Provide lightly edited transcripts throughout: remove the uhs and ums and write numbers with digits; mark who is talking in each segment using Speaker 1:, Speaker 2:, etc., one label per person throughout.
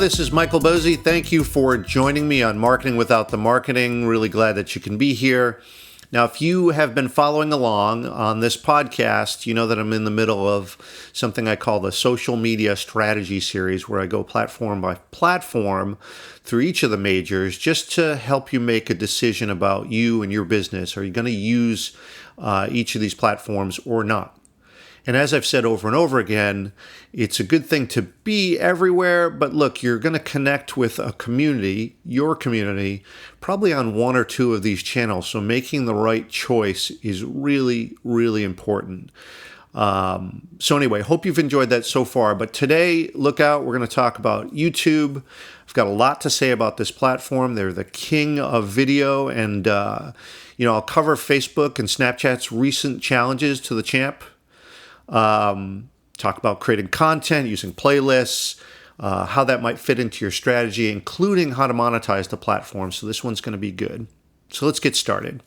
Speaker 1: this is Michael Bosey. Thank you for joining me on Marketing Without the Marketing. Really glad that you can be here. Now, if you have been following along on this podcast, you know that I'm in the middle of something I call the social media strategy series, where I go platform by platform through each of the majors just to help you make a decision about you and your business. Are you going to use each of these platforms or not? And as I've said over and over again, it's a good thing to be everywhere, but look, you're going to connect with a community, your community, probably on one or two of these channels. So making the right choice is really, really important. So anyway, hope you've enjoyed that so far. But today, look out, we're going to talk about YouTube. I've got a lot to say about this platform. They're the king of video, and I'll cover Facebook and Snapchat's recent challenges to the champ. Talk about creating content, using playlists, how that might fit into your strategy, including how to monetize the platform. So this one's going to be good. So let's get started.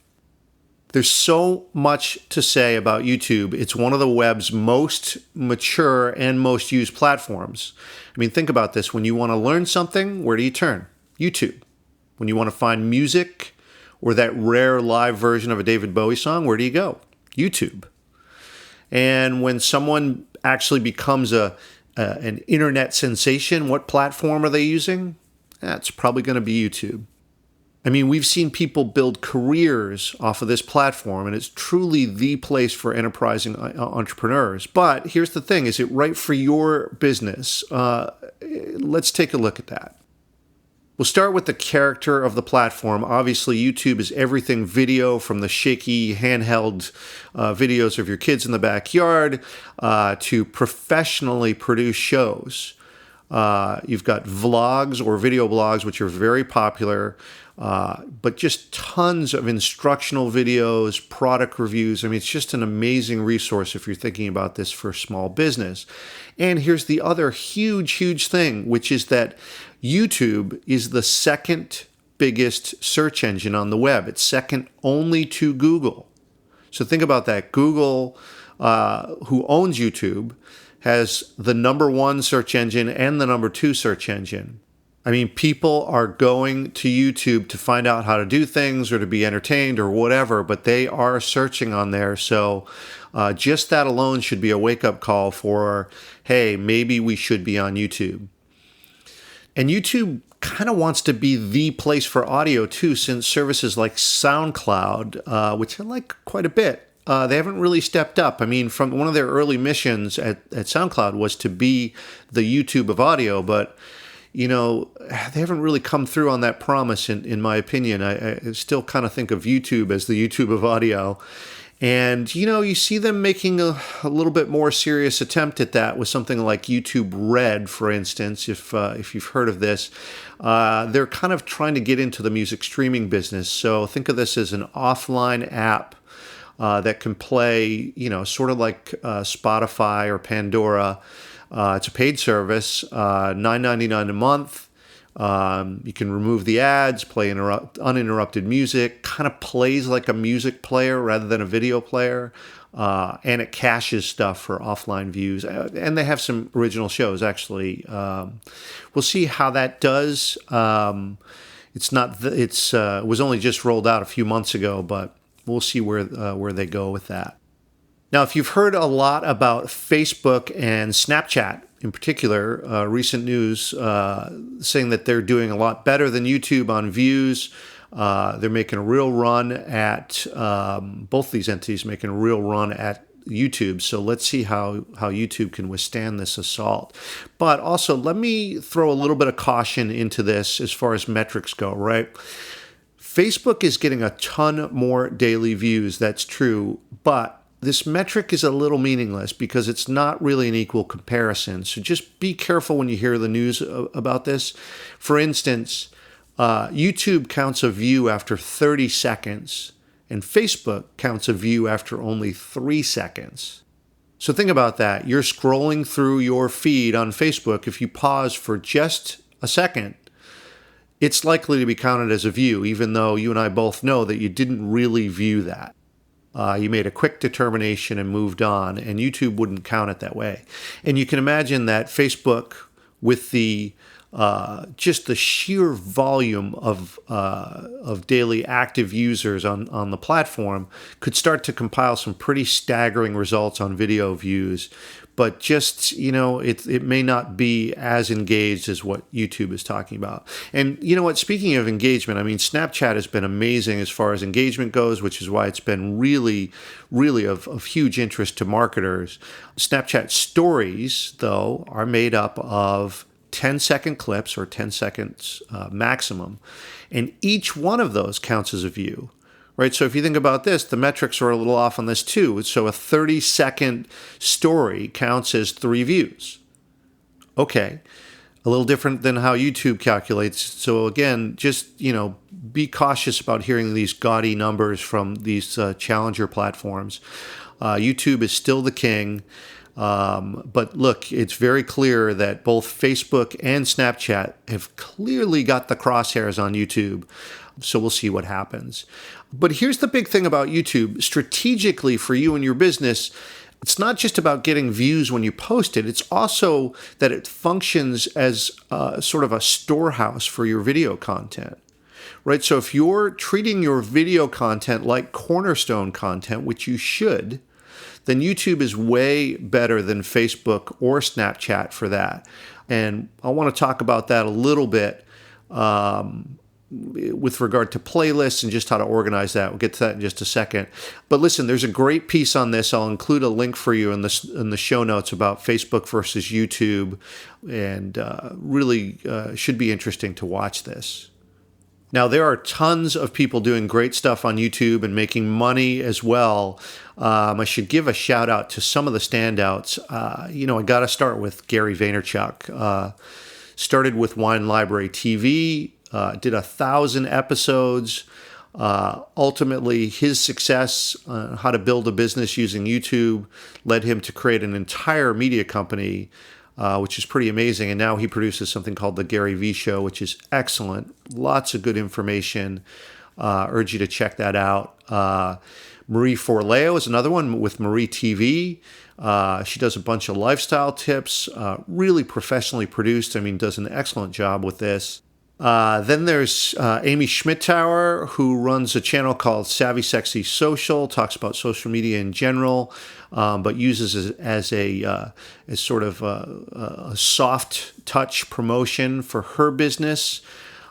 Speaker 1: There's so much to say about YouTube. It's one of the web's most mature and most used platforms. I mean, think about this. When you want to learn something, where do you turn? YouTube. When you want to find music or that rare live version of a David Bowie song, where do you go? YouTube. And when someone actually becomes an internet sensation, what platform are they using? That's probably going to be YouTube. I mean, we've seen people build careers off of this platform, and it's truly the place for enterprising entrepreneurs. But here's the thing, is it right for your business? Let's take a look at that. We'll start with the character of the platform. Obviously, YouTube is everything video, from the shaky handheld videos of your kids in the backyard to professionally produced shows. You've got vlogs or video blogs, which are very popular, but just tons of instructional videos, product reviews. I mean, it's just an amazing resource if you're thinking about this for small business. And here's the other huge thing, which is that YouTube is the second biggest search engine on the web. It's second only to Google. So think about that. Google, who owns YouTube, has the number one search engine and the number two search engine. I mean, people are going to YouTube to find out how to do things or to be entertained or whatever, but they are searching on there. So just that alone should be a wake-up call for, hey, maybe we should be on YouTube. And YouTube kind of wants to be the place for audio too, since services like SoundCloud, which I like quite a bit, they haven't really stepped up. I mean, from one of their early missions at SoundCloud was to be the YouTube of audio, but they haven't really come through on that promise, in my opinion. I still kind of think of YouTube as the YouTube of audio. And, you see them making a little bit more serious attempt at that with something like YouTube Red, for instance, if you've heard of this. They're kind of trying to get into the music streaming business. So think of this as an offline app that can play, sort of like Spotify or Pandora. It's a paid service, $9.99 a month. You can remove the ads, play uninterrupted music, kind of plays like a music player rather than a video player, and it caches stuff for offline views. And they have some original shows, actually. We'll see how that does. It was only just rolled out a few months ago, but we'll see where they go with that. Now, if you've heard a lot about Facebook and Snapchat in particular, recent news saying that they're doing a lot better than YouTube on views. They're making a real run at, both these entities making a real run at YouTube. So let's see how YouTube can withstand this assault. But also, let me throw a little bit of caution into this as far as metrics go, right? Facebook is getting a ton more daily views, that's true, but this metric is a little meaningless because it's not really an equal comparison. So just be careful when you hear the news about this. For instance, YouTube counts a view after 30 seconds, and Facebook counts a view after only 3 seconds. So think about that. You're scrolling through your feed on Facebook. If you pause for just a second, it's likely to be counted as a view, even though you and I both know that you didn't really view that. You made a quick determination and moved on, and YouTube wouldn't count it that way. And you can imagine that Facebook, with the just the sheer volume of daily active users on the platform could start to compile some pretty staggering results on video views. But just, it may not be as engaged as what YouTube is talking about. And you know what? Speaking of engagement, I mean, Snapchat has been amazing as far as engagement goes, which is why it's been really, really of huge interest to marketers. Snapchat stories, though, are made up of 10-second clips or 10 seconds maximum. And each one of those counts as a view. Right, so if you think about this, the metrics are a little off on this too. So a 30-second story counts as 3 views. Okay, a little different than how YouTube calculates. So again, just be cautious about hearing these gaudy numbers from these challenger platforms. YouTube is still the king. But look, it's very clear that both Facebook and Snapchat have clearly got the crosshairs on YouTube. So we'll see what happens. But here's the big thing about YouTube. Strategically for you and your business, it's not just about getting views when you post it. It's also that it functions as sort of a storehouse for your video content. Right? So if you're treating your video content like cornerstone content, which you should, then YouTube is way better than Facebook or Snapchat for that. And I want to talk about that a little bit with regard to playlists and just how to organize that. We'll get to that in just a second. But listen, there's a great piece on this. I'll include a link for you in the show notes about Facebook versus YouTube, and really should be interesting to watch this. Now, there are tons of people doing great stuff on YouTube and making money as well. I should give a shout out to some of the standouts. I got to start with Gary Vaynerchuk. Started with Wine Library TV, did 1,000 episodes. Ultimately, his success on how to build a business using YouTube led him to create an entire media company, which is pretty amazing. And now he produces something called The Gary V Show, which is excellent. Lots of good information. Urge you to check that out. Marie Forleo is another one with Marie TV. She does a bunch of lifestyle tips, really professionally produced. I mean, does an excellent job with this. Then there's Amy Schmittauer, who runs a channel called Savvy Sexy Social, talks about social media in general, but uses it as sort of a soft touch promotion for her business,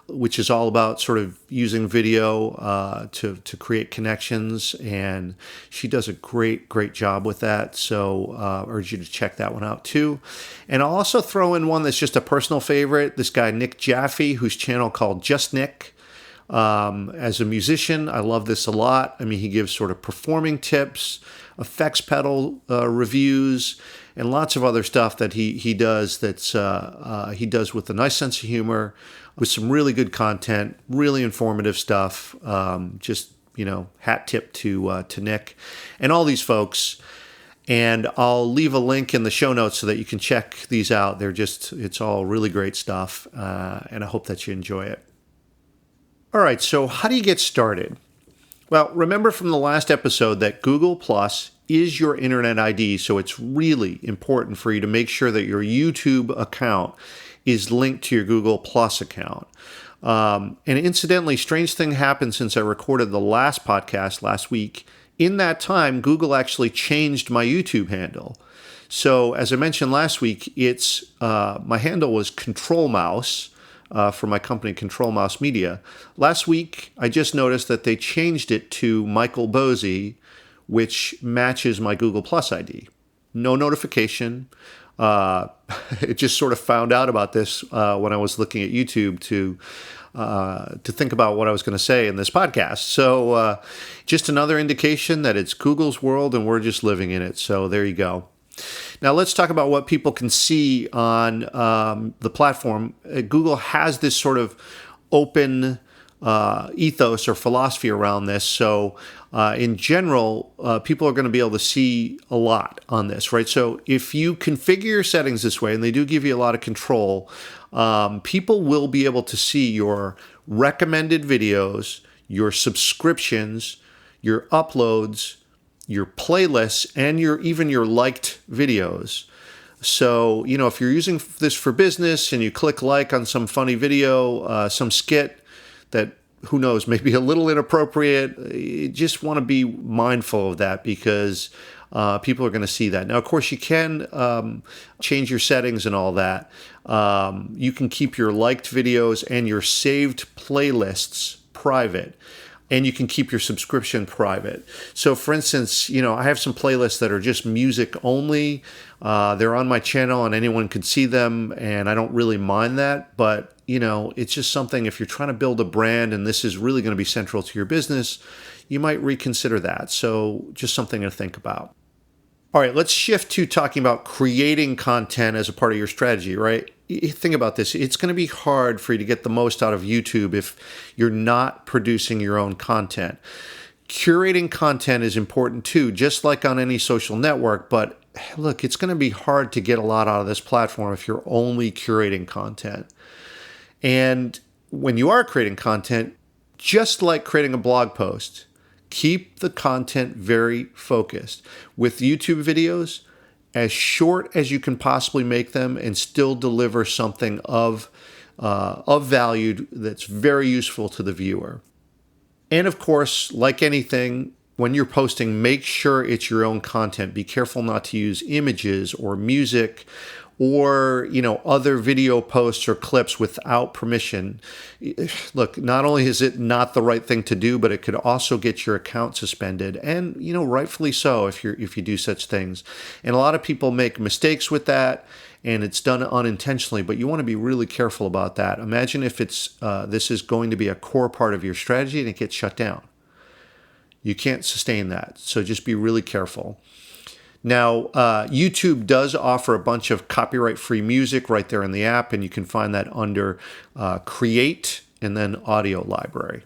Speaker 1: which is all about sort of using video to create connections, and she does a great job with that. So urge you to check that one out too. And I'll also throw in one that's just a personal favorite. This guy Nick Jaffe, whose channel called Just Nick. As a musician, I love this a lot. I mean, he gives sort of performing tips, effects pedal reviews, and lots of other stuff that he does. He does with a nice sense of humor, with some really good content, really informative stuff. Hat tip to Nick and all these folks. And I'll leave a link in the show notes so that you can check these out. It's all really great stuff, and I hope that you enjoy it. All right, so how do you get started? Well, remember from the last episode that Google Plus is your internet ID, so it's really important for you to make sure that your YouTube account is linked to your Google Plus account. And incidentally, strange thing happened since I recorded the last podcast last week. In that time, Google actually changed my YouTube handle. So as I mentioned last week, my handle was Control Mouse for my company, Control Mouse Media. Last week, I just noticed that they changed it to Michael Bosey, which matches my Google Plus ID. No notification. It just sort of found out about this when I was looking at YouTube to think about what I was going to say in this podcast. So just another indication that it's Google's world and we're just living in it. So there you go. Now let's talk about what people can see on the platform. Google has this sort of open ethos or philosophy around this. So in general, people are going to be able to see a lot on this, right? So if you configure your settings this way, and they do give you a lot of control, people will be able to see your recommended videos, your subscriptions, your uploads, your playlists, and even your liked videos. So, if you're using this for business and you click like on some funny video, some skit that, who knows, maybe a little inappropriate, you just want to be mindful of that because people are going to see that. Now, of course, you can change your settings and all that. You can keep your liked videos and your saved playlists private. And you can keep your subscription private. So for instance, I have some playlists that are just music only. They're on my channel and anyone can see them, and I don't really mind that. But, it's just something, if you're trying to build a brand and this is really going to be central to your business, you might reconsider that. So just something to think about. All right, let's shift to talking about creating content as a part of your strategy, right? Think about this. It's going to be hard for you to get the most out of YouTube if you're not producing your own content. Curating content is important too, just like on any social network. But look, it's going to be hard to get a lot out of this platform if you're only curating content. And when you are creating content, just like creating a blog post, keep the content very focused. With YouTube videos, as short as you can possibly make them and still deliver something of value that's very useful to the viewer. And of course, like anything, when you're posting, make sure it's your own content. Be careful not to use images or music or, other video posts or clips without permission. Look, not only is it not the right thing to do, but it could also get your account suspended, and, rightfully so if you do such things. And a lot of people make mistakes with that, and it's done unintentionally, but you want to be really careful about that. Imagine if this is going to be a core part of your strategy and it gets shut down. You can't sustain that, so just be really careful. Now, YouTube does offer a bunch of copyright-free music right there in the app, and you can find that under Create and then Audio Library.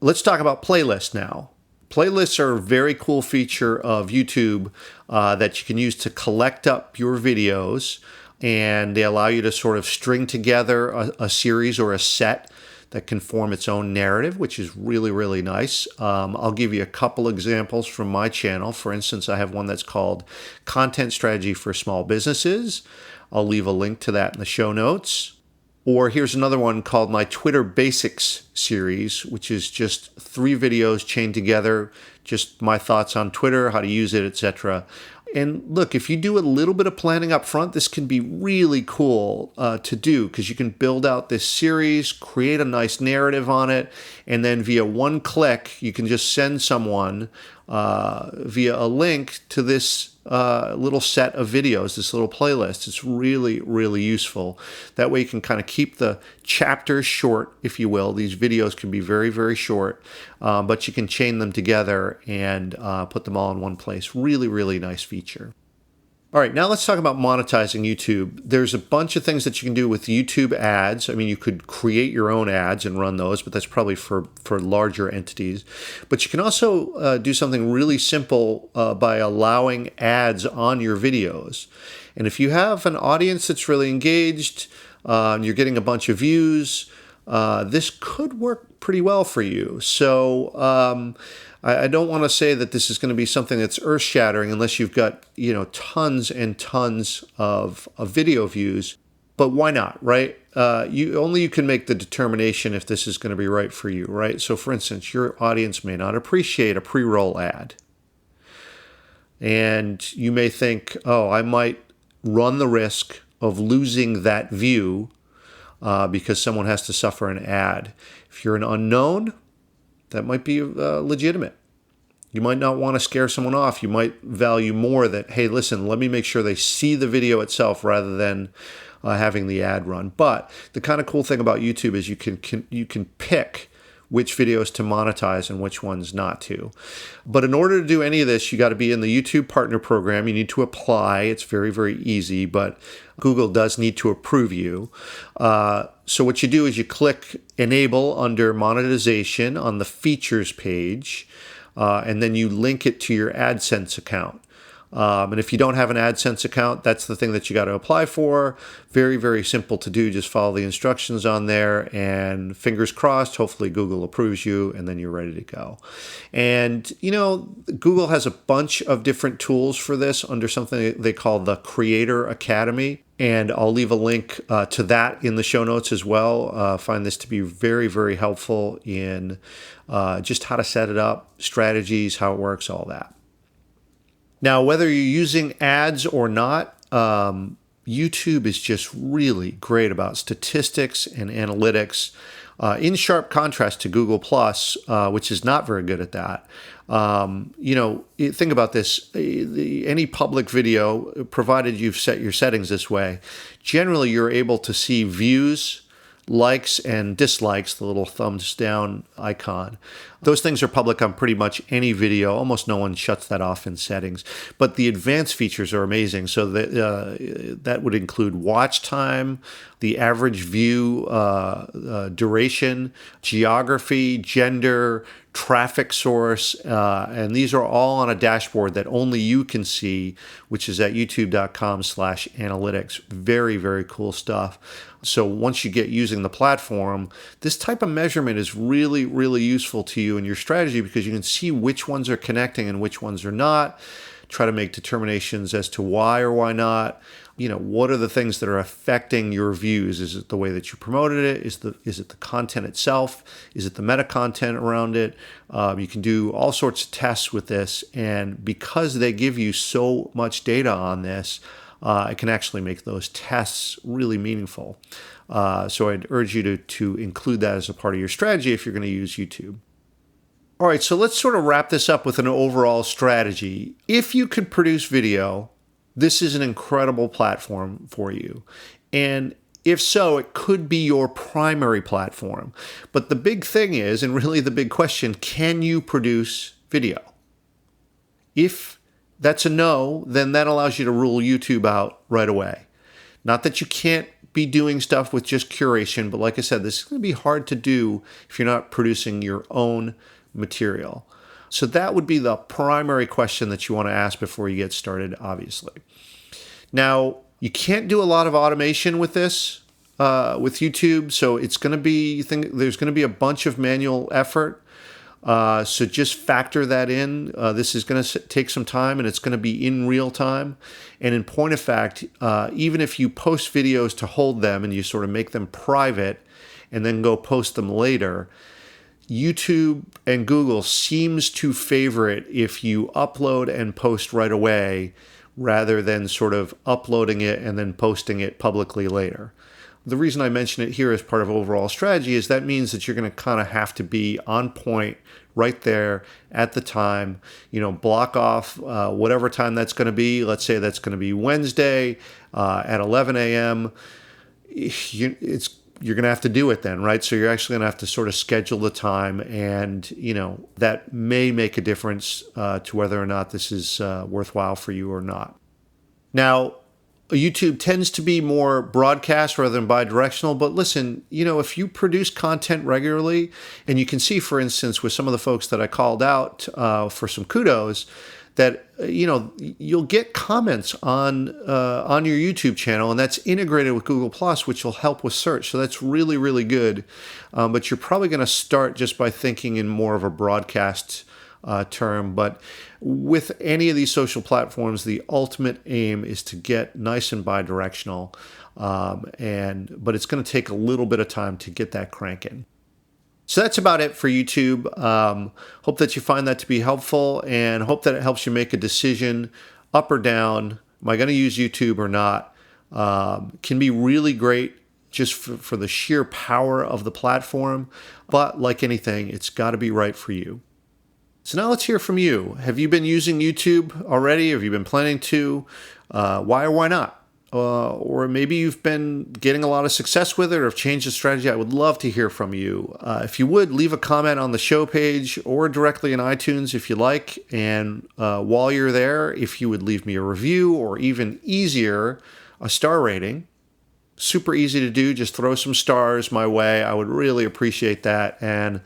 Speaker 1: Let's talk about playlists now. Playlists are a very cool feature of YouTube that you can use to collect up your videos, and they allow you to sort of string together a series or a set that can form its own narrative, which is really, really nice. I'll give you a couple examples from my channel. For instance, I have one that's called Content Strategy for Small Businesses. I'll leave a link to that in the show notes. Or here's another one called my Twitter Basics series, which is just 3 videos chained together, just my thoughts on Twitter, how to use it, etc. And look, if you do a little bit of planning up front, this can be really cool to do because you can build out this series, create a nice narrative on it, and then via one click, you can just send someone via a link to this little set of videos, this little playlist. It's really, really useful. That way you can kind of keep the chapters short, if you will. These videos can be very, very short, but you can chain them together and put them all in one place. Really, really nice feature. All right, now let's talk about monetizing YouTube. There's a bunch of things that you can do with YouTube ads. I mean, you could create your own ads and run those, but that's probably for larger entities. But you can also do something really simple by allowing ads on your videos. And if you have an audience that's really engaged, you're getting a bunch of views, this could work pretty well for you. So I don't want to say that this is going to be something that's earth-shattering unless you've got, tons and tons of video views. But why not, right? You can make the determination if this is going to be right for you, right? So, for instance, your audience may not appreciate a pre-roll ad. And you may think, oh, I might run the risk of losing that view because someone has to suffer an ad. If you're an unknown, that might be legitimate. You might not want to scare someone off. You might value more that, hey, listen, let me make sure they see the video itself rather than having the ad run. But the kind of cool thing about YouTube is you can pick which videos to monetize and which ones not to. But in order to do any of this, you got to be in the YouTube Partner Program. You need to apply. It's very, very easy, but Google does need to approve you. So what you do is you click Enable under Monetization on the Features page, and then you link it to your AdSense account. And if you don't have an AdSense account, that's the thing that you got to apply for. Very, very simple to do. Just follow the instructions on there, and fingers crossed, hopefully Google approves you, and then you're ready to go. And, Google has a bunch of different tools for this under something they call the Creator Academy. And I'll leave a link to that in the show notes as well. Find this to be very, very helpful in just how to set it up, strategies, how it works, all that. Now, whether you're using ads or not, YouTube is just really great about statistics and analytics, in sharp contrast to Google Plus, which is not very good at that. Think about this. Any public video, provided you've set your settings this way, generally you're able to see views, likes, and dislikes, the little thumbs down icon. Those things are public on pretty much any video. Almost no one shuts that off in settings. But the advanced features are amazing. So that would include watch time, the average view duration, geography, gender, traffic source, and these are all on a dashboard that only you can see, which is at youtube.com/analytics. Very, very cool stuff. So once you get using the platform, this type of measurement is really, really useful to you in your strategy, because you can see which ones are connecting and which ones are not. Try to make determinations as to why or why not. What are the things that are affecting your views? Is it the way that you promoted it? Is it the content itself? Is it the meta content around it? You can do all sorts of tests with this, and because they give you so much data on this, it can actually make those tests really meaningful. So I'd urge you to include that as a part of your strategy if you're going to use YouTube. All right, so let's sort of wrap this up with an overall strategy. If you could produce video, this is an incredible platform for you. And if so, it could be your primary platform. But the big thing is, and really the big question, can you produce video? If that's a no, then that allows you to rule YouTube out right away. Not that you can't be doing stuff with just curation, but like I said, this is going to be hard to do if you're not producing your own material. So that would be the primary question that you want to ask before you get started, obviously. Now, you can't do a lot of automation with this, with YouTube, so it's going to be, there's going to be a bunch of manual effort. So just factor that in. This is going to take some time, and it's going to be in real time. And in point of fact, even if you post videos to hold them and you sort of make them private and then go post them later, YouTube and Google seems to favor it if you upload and post right away rather than sort of uploading it and then posting it publicly later. The reason I mention it here as part of overall strategy is that means that you're going to kind of have to be on point right there at the time. Block off whatever time that's going to be. Let's say that's going to be Wednesday at 11 a.m. You're going to have to do it then, right? So you're actually going to have to sort of schedule the time, and, that may make a difference to whether or not this is worthwhile for you or not. Now, YouTube tends to be more broadcast rather than bi-directional, but listen, if you produce content regularly, and you can see, for instance, with some of the folks that I called out for some kudos, that you'll get comments on your YouTube channel, and that's integrated with Google Plus, which will help with search. So that's really, really good. But you're probably going to start just by thinking in more of a broadcast term. But with any of these social platforms, the ultimate aim is to get nice and bi-directional, but it's going to take a little bit of time to get that cranking. So that's about it for YouTube. Hope that you find that to be helpful, and hope that it helps you make a decision up or down. Am I going to use YouTube or not? Can be really great just for the sheer power of the platform. But like anything, it's got to be right for you. So now let's hear from you. Have you been using YouTube already? Have you been planning to? Why or why not? Or maybe you've been getting a lot of success with it or have changed the strategy. I would love to hear from you. If you would, leave a comment on the show page or directly in iTunes if you like. And while you're there, if you would leave me a review, or even easier, a star rating. Super easy to do. Just throw some stars my way. I would really appreciate that. And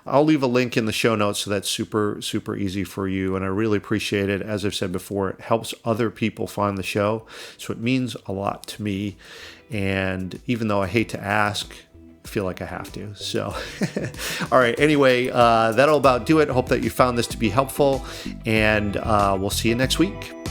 Speaker 1: I'll leave a link in the show notes, so that's super, super easy for you. And I really appreciate it. As I've said before, it helps other people find the show. So it means a lot to me. And even though I hate to ask, I feel like I have to. So, all right. Anyway, that'll about do it. Hope that you found this to be helpful. And we'll see you next week.